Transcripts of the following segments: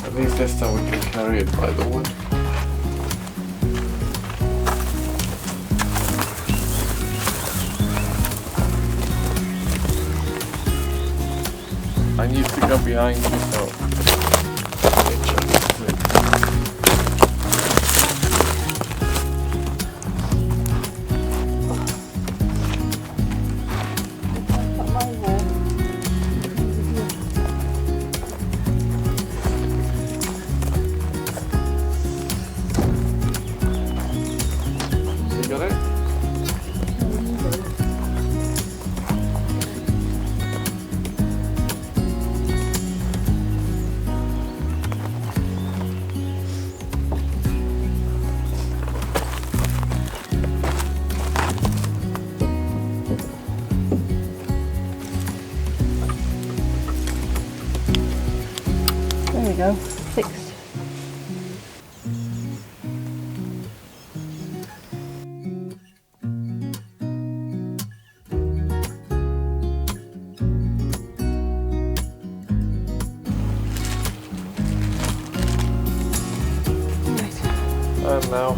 At least this time we can carry it by the wood. I need to go behind you, so there we go, fixed. And now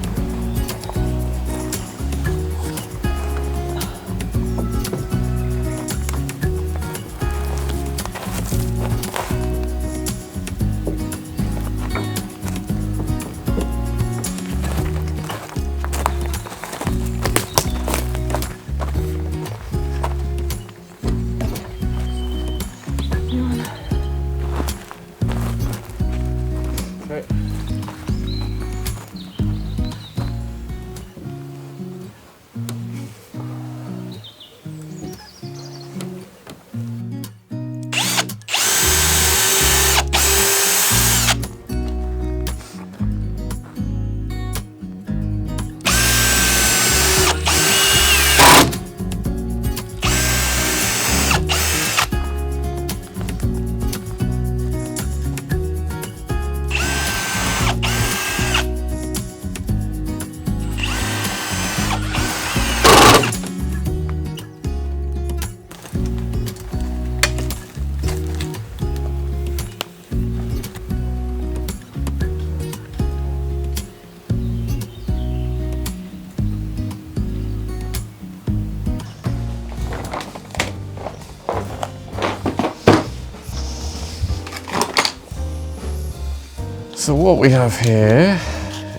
so what we have here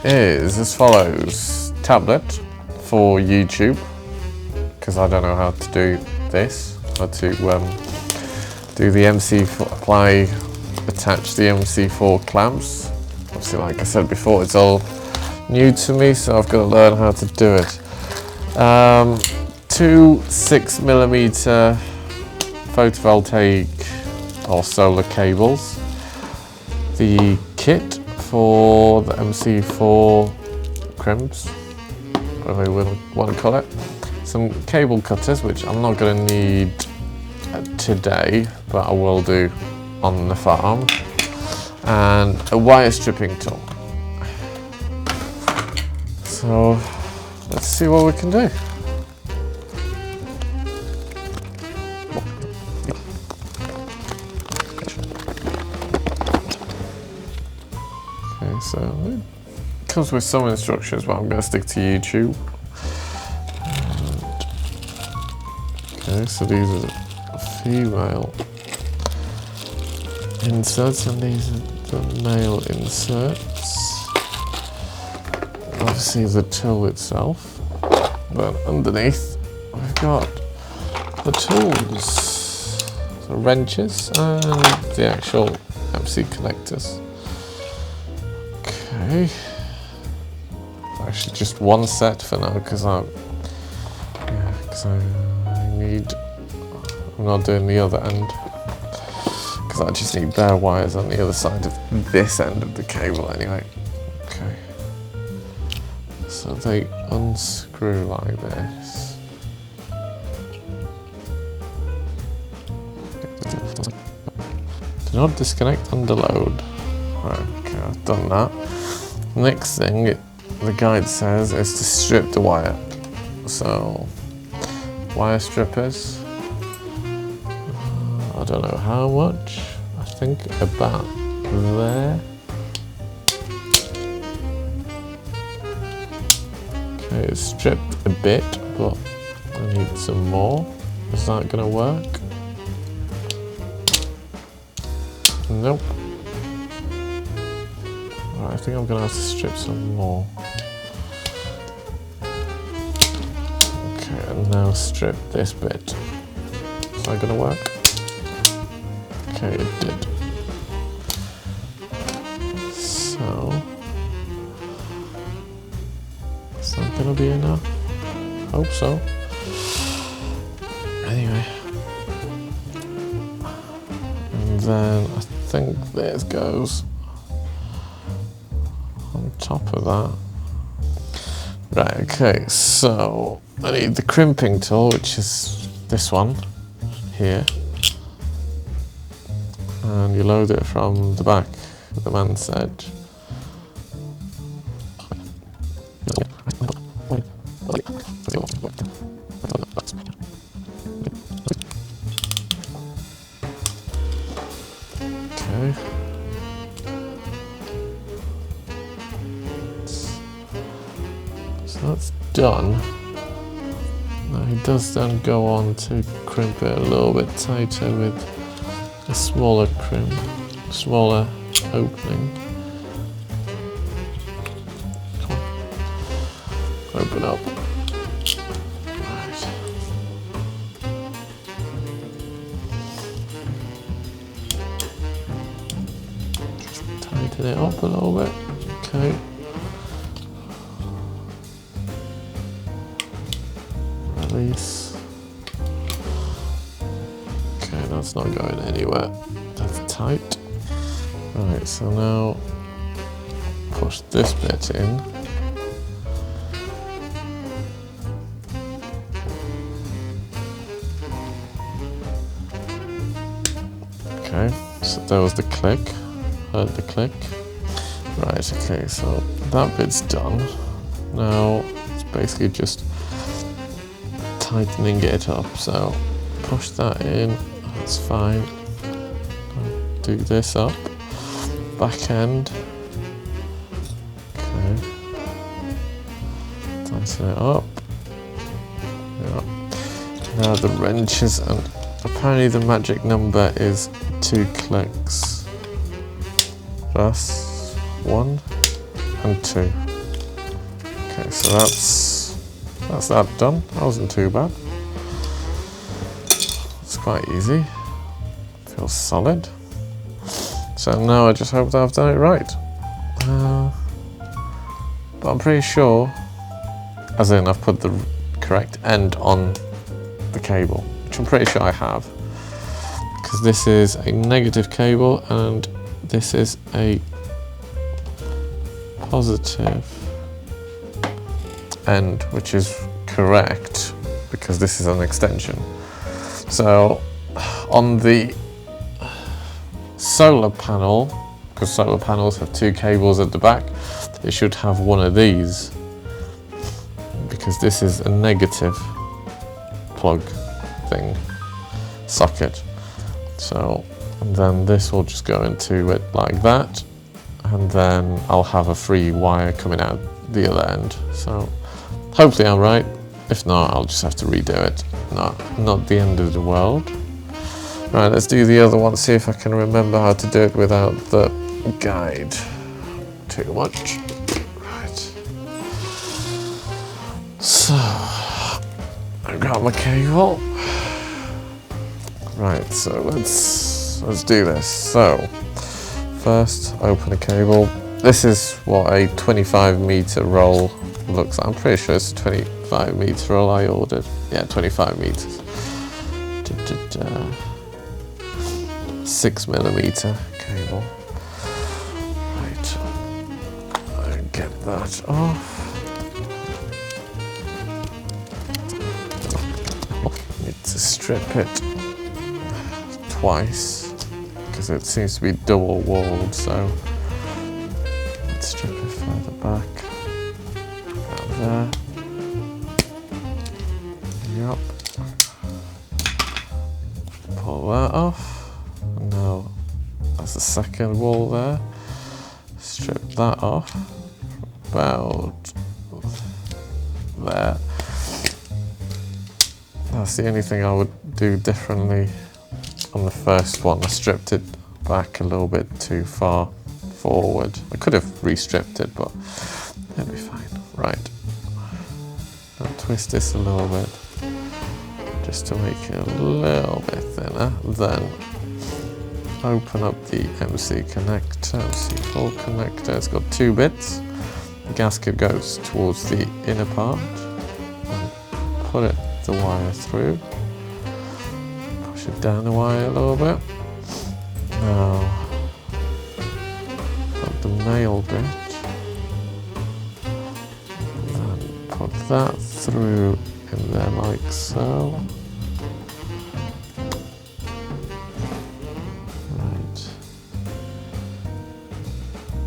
is as follows. Tablet for YouTube, because I don't know how to do this, how to do the attach the MC4 clamps. Obviously, like I said before, it's all new to me, so I've got to learn how to do it. 2 6mm photovoltaic or solar cables. The kit for the MC4 crimps, whatever you want to call it. Some cable cutters, which I'm not going to need today, but I will do on the farm. And a wire stripping tool. So let's see what we can do. Okay, so it comes with some instructions, but I'm going to stick to YouTube. Okay, so these are female inserts and these are the male inserts. Obviously the tool itself, but underneath we've got the tools, the wrenches and the actual MC connectors. Okay, actually just one set for now because I'm not doing the other end because I just need bare wires on the other side of this end of the cable anyway. Okay, so they unscrew like this. Do not disconnect under load. Right, okay, I've done that. Next thing the guide says is to strip the wire. So wire strippers, I don't know how much, I think about there. Okay, it's stripped a bit, but I need some more. Is that going to work? Nope. Right, I think I'm going to have to strip some more. Okay, and now strip this bit. Is that going to work? Okay, it did. So, is that going to be enough? Hope so. Anyway. And then I think this goes on top of that. Right, okay, so I need the crimping tool, which is this one here. And you load it from the back, the man's edge. Okay. So that's done. Now he does then go on to crimp it a little bit tighter with a smaller opening. Come on. Open up. Right. Just tighten it up a little bit. Okay. Release. Okay, that's not going anywhere. That's tight. Right, so now push this bit in. Okay, so there was the click. Heard the click. Right, okay, so that bit's done. Now it's basically just tightening it up, so push that in, that's fine. Do this up, back end. Okay, tighten it up. Yeah. Now the wrenches, and apparently the magic number is 2 clicks. That's 1 and 2. Okay, so that's that done. That wasn't too bad. It's quite easy. Feels solid. So now I just hope that I've done it right. But I'm pretty sure, as in I've put the correct end on the cable, which I'm pretty sure I have. Because this is a negative cable and this is a positive end, which is correct because this is an extension. So on the solar panel, because solar panels have 2 cables at the back, it should have one of these because this is a negative plug thing, socket. So, and then this will just go into it like that, and then I'll have a free wire coming out the other end. So hopefully I'm right. If not, I'll just have to redo it. Not the end of the world. Right, let's do the other one, see if I can remember how to do it without the guide too much. Right. So, I've got my cable. Right, so let's do this. So, first open a cable. This is what a 25 meter roll looks like. I'm pretty sure it's a 25 meter roll I ordered. Yeah, 25 meters. 6mm cable. Right, I'll get that off. Need to strip it twice because it seems to be double walled, so let's strip it further back. Around there. Yep. Pull that off. Now that's the second wall there. Strip that off about there. That's the only thing I would do differently on the first one. I stripped it back a little bit too far forward. I could have re-stripped it, but it'll be fine. Right. I'll twist this a little bit just to make it a little bit thinner. Then open up the MC connector, MC4 connector. It's got 2 bits. The gasket goes towards the inner part. And put the wire through. Push it down the wire a little bit. Now, got the male bit. And then put that through in there like so. Right.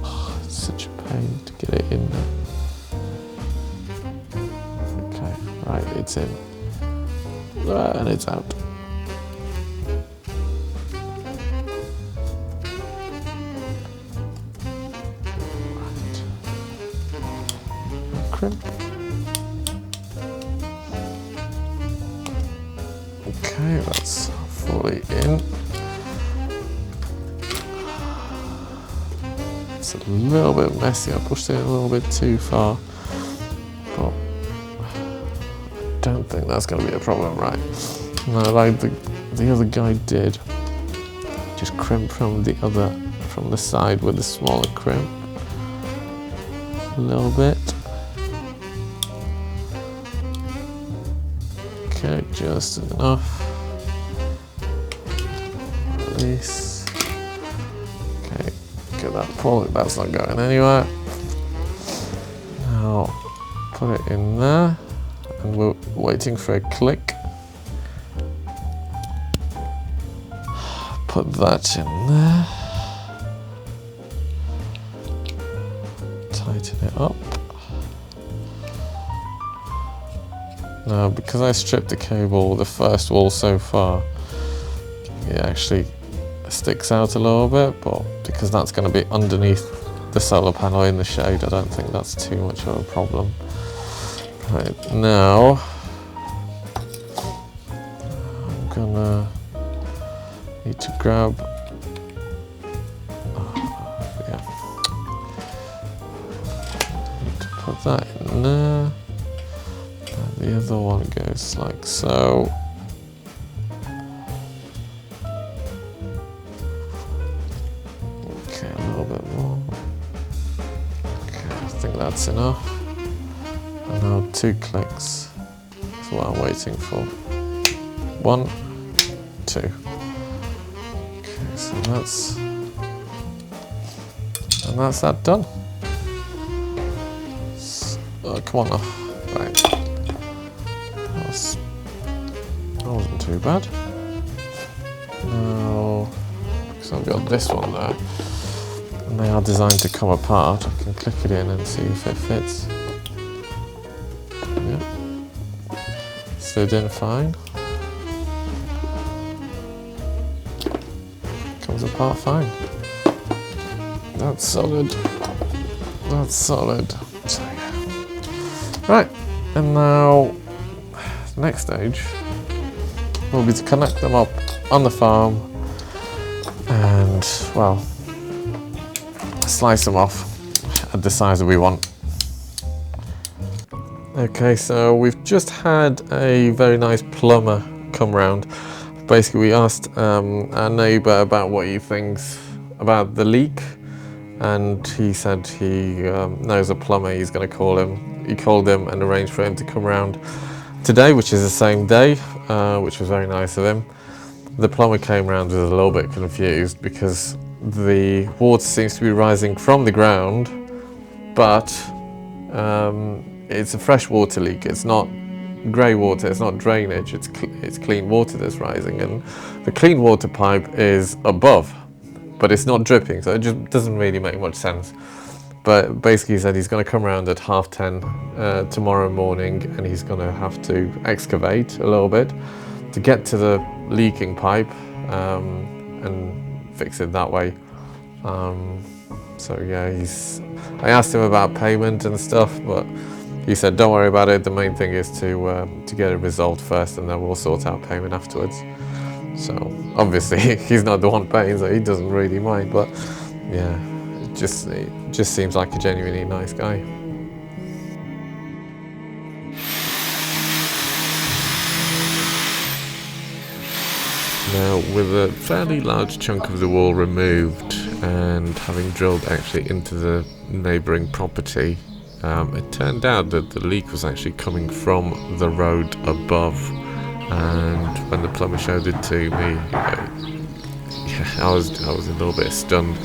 Oh, it's such a pain to get it in there. Okay, right, it's in. And it's out. Right. Crimp. Okay, that's fully in. It's a little bit messy. I pushed it a little bit too far, but I don't think that's going to be a problem, right? No, like the other guy did. Just crimp from the side with a smaller crimp. A little bit. Okay, just enough. Release. Okay, get that pull. That's not going anywhere. Now, put it in there. And we're waiting for a click. Put that in there. Tighten it up. Now, because I stripped the cable, the first wall so far, it actually sticks out a little bit, but because that's going to be underneath the solar panel in the shade, I don't think that's too much of a problem. Right, now, I'm gonna need to grab, that in there. And the other one goes like so. Okay, a little bit more. Okay, I think that's enough. And now 2 clicks. That's what I'm waiting for. 1, 2. Okay, so that's that done. Come on now. Right. That wasn't too bad. Now, because I've got this one there, and they are designed to come apart, I can click it in and see if it fits. Yeah. Slid in fine. Comes apart fine. That's solid. That's solid. So, yeah. Right, and now the next stage will be to connect them up on the farm and, well, slice them off at the size that we want. Okay, so we've just had a very nice plumber come round. Basically, we asked our neighbour about what he thinks about the leak, and he said he knows a plumber. He's going to call him. He called him and arranged for him to come round today, which is the same day, which was very nice of him. The plumber came round, was a little bit confused because the water seems to be rising from the ground, but it's a freshwater leak. It's not grey water, it's not drainage, it's clean water that's rising, and the clean water pipe is above, but it's not dripping, so it just doesn't really make much sense. But basically he said he's going to come around at 10:30 tomorrow morning, and he's going to have to excavate a little bit to get to the leaking pipe and fix it that way. So yeah, I asked him about payment and stuff, but he said don't worry about it, the main thing is to get it resolved first, and then we'll sort out payment afterwards. So obviously he's not the one paying, so he doesn't really mind, but yeah, it just seems like a genuinely nice guy. Now, with a fairly large chunk of the wall removed and having drilled actually into the neighbouring property, it turned out that the leak was actually coming from the road above, and when the plumber showed it to me, I was a little bit stunned,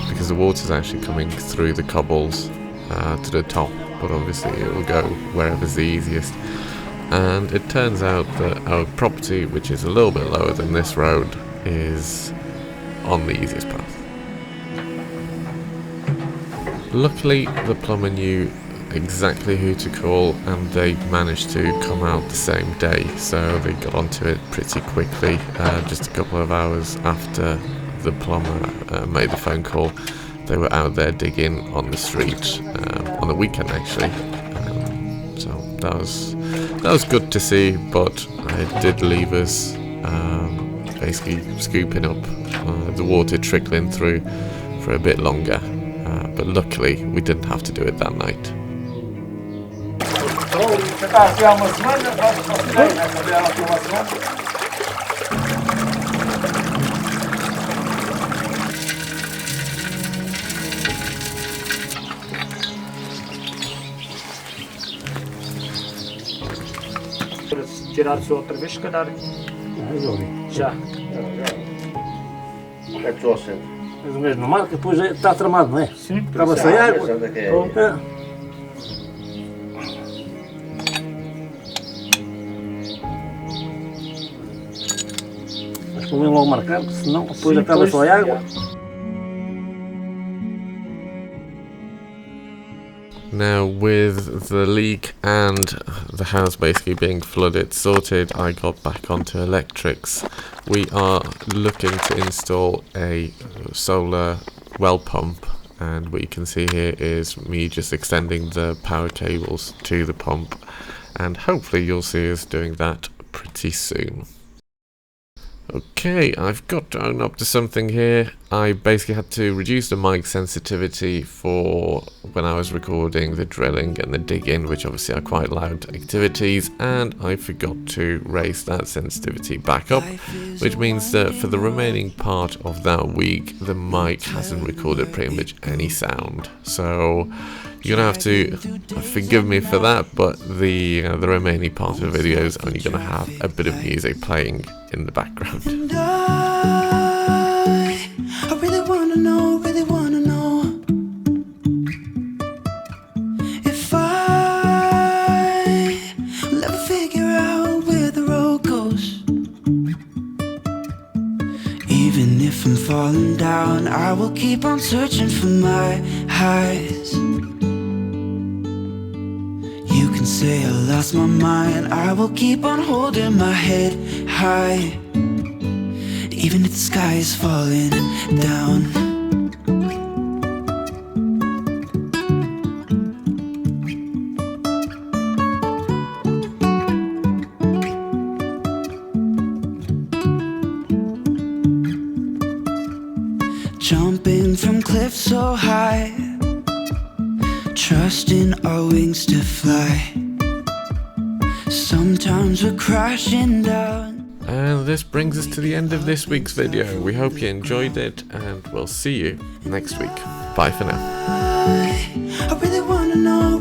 because the water's actually coming through the cobbles to the top, but obviously it will go wherever's the easiest. And it turns out that our property, which is a little bit lower than this road, is on the easiest path. Luckily, the plumber knew exactly who to call, and they managed to come out the same day, so they got onto it pretty quickly. Just a couple of hours after the plumber made the phone call, they were out there digging on the street on the weekend actually. So that was good to see, but it did leave us basically scooping up the water trickling through for a bit longer, but luckily we didn't have to do it that night. Tiraram-se outra vez, se calhar. Já. É que trouxe. Mas o mesmo marca, depois está tramado, não é? Sim. Acaba sem água. Mas convém logo marcar, porque senão depois acaba só a água. Now, with the leak and the house basically being flooded sorted, I got back onto electrics. We are looking to install a solar well pump, and what you can see here is me just extending the power cables to the pump, and hopefully you'll see us doing that pretty soon. Okay, I've got down up to something here. I basically had to reduce the mic sensitivity for when I was recording the drilling and the digging, which obviously are quite loud activities, and I forgot to raise that sensitivity back up, which means that for the remaining part of that week the mic hasn't recorded pretty much any sound. So you're gonna have to forgive me for that, but the remaining part of the video is only gonna have a bit of music playing in the background. I really wanna know if I will ever figure out where the road goes. Even if I'm falling down, I will keep on searching for my highs. You can say I lost my mind, I will keep on holding my head high. Even if the sky is falling down. Jumping from cliffs so high, trusting our wings to fly. Sometimes we're crashing down. And this brings us to the end of this week's video. We hope you enjoyed it, and we'll see you next week. Bye for now. I really wanna know.